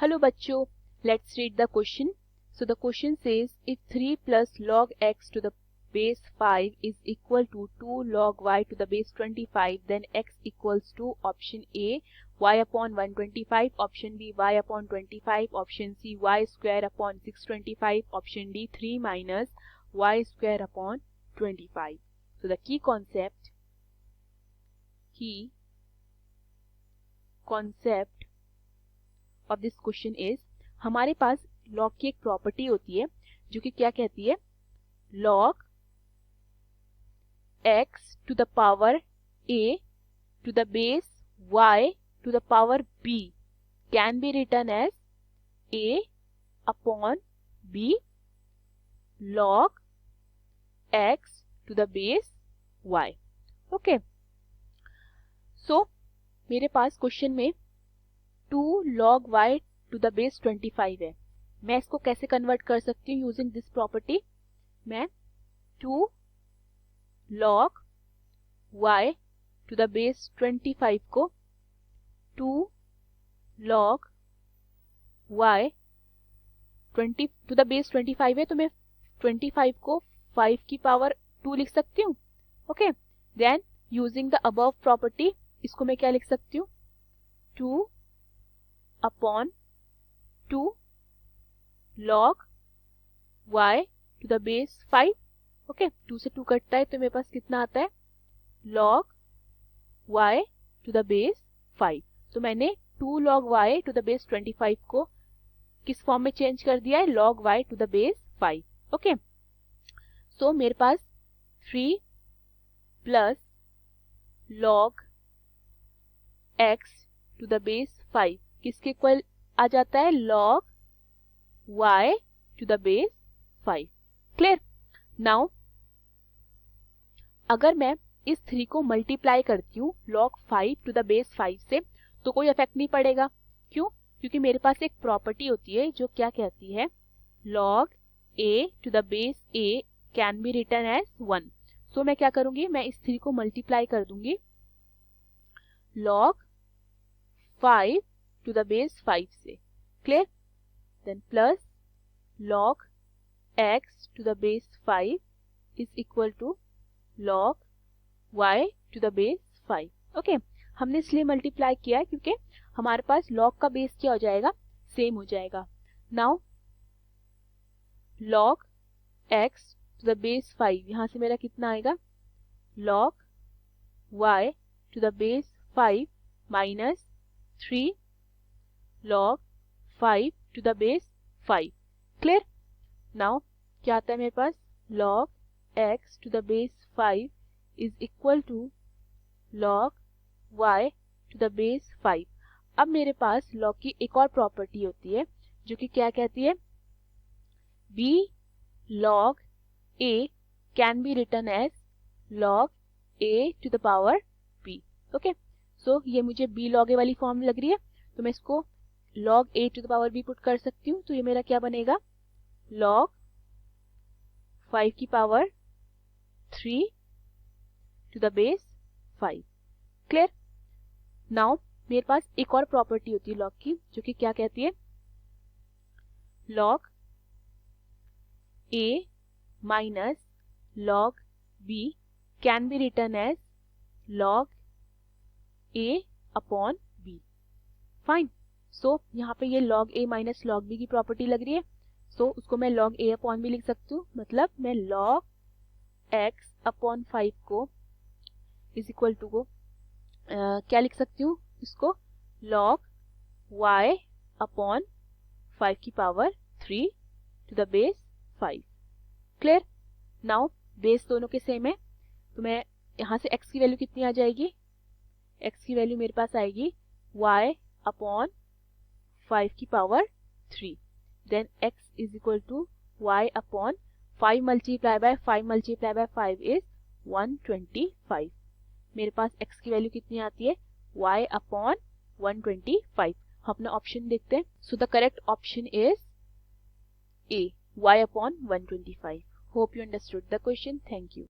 Hello bachcho, let's read the question. So the question says if 3 plus log x to the base 5 is equal to 2 log y to the base 25, then x equals to option A y upon 125, option B y upon 25, option C y square upon 625, option D 3 minus y square upon 25. So the key concept of this question is, हमारे पास log की एक property होती है जो कि क्या कहती है, log x to the power a to the base y to the power b can be written as a upon b log x to the base y. Okay, so मेरे पास क्वेश्चन में 2 log y to the base 25 है. मैं इसको कैसे convert कर सकती हूँ यूजिंग दिस प्रॉपर्टी. मैं 2 log y to the base 25 को 2 log y 20 to the base 25 है तो मैं 25 को 5 की पावर 2 लिख सकती हूँ. Okay, then using the above property इसको मैं क्या लिख सकती हूँ, 2 upon 2 log y to the base 5. Okay, 2 से 2 कटता है तो मेरे पास कितना आता है, log y to the base 5. तो मैंने 2 log y to the base 25 को किस फॉर्म में चेंज कर दिया है, log y to the base 5. Okay, so मेरे पास 3 plus log x to the base 5 किसके इक्वल आ जाता है, log y to the base 5. Clear. Now अगर मैं इस 3 को मल्टीप्लाई करती हूँ log 5 टू द बेस 5 से तो कोई इफेक्ट नहीं पड़ेगा. क्यों? क्योंकि मेरे पास एक प्रॉपर्टी होती है जो क्या कहती है, log a to the base a can be written as 1. So मैं क्या करूंगी, मैं इस 3 को मल्टीप्लाई कर दूंगी log 5 टू द बेस 5 से. Clear. Then plus log x to the base 5 is equal to log y to the base 5. Okay, हमने इसलिए मल्टीप्लाई किया है क्योंकि हमारे पास log का बेस क्या हो जाएगा, सेम हो जाएगा. Now log x to the base 5 यहां से मेरा कितना आएगा, log y to the base 5 minus 3 log 5 to the base 5. Clear. Now क्या आता है मेरे पास, log x to the base 5 is equal to log y to the base 5. अब मेरे पास log की एक और प्रॉपर्टी होती है जो कि क्या कहती है, b log a can be written as log a to the power b. Okay, so ये मुझे b log a वाली फॉर्म लग रही है तो मैं इसको log a to the power b put कर सकती हूँ. तो ये मेरा क्या बनेगा, log 5 की power 3 to the base 5. Clear. Now मेरे पास एक और प्रॉपर्टी होती है log की जो कि क्या कहती है, log a minus log b can be written as log a upon b. Fine. So यहाँ पे ये log a minus log b की प्रॉपर्टी लग रही है. सो उसको मैं log a अपॉन b लिख सकती हूँ. मतलब मैं log x अपॉन 5 को इज इक्वल टू को क्या लिख सकती हूँ, इसको log y अपॉन 5 की power 3 to the base 5. Clear. Now base दोनों के सेम है तो मैं यहाँ से x की वैल्यू कितनी आ जाएगी, x की वैल्यू मेरे पास आएगी y अपॉन 5 की power 3. Then x is equal to y upon 5 multiply by 5 multiply by 5 is 125. मेरे पास x की वैल्यू कितनी आती है, y अपॉन 125. हम अपना ऑप्शन देखते हैं. So the correct option is A, y upon 125. Hope you understood the question. Thank you.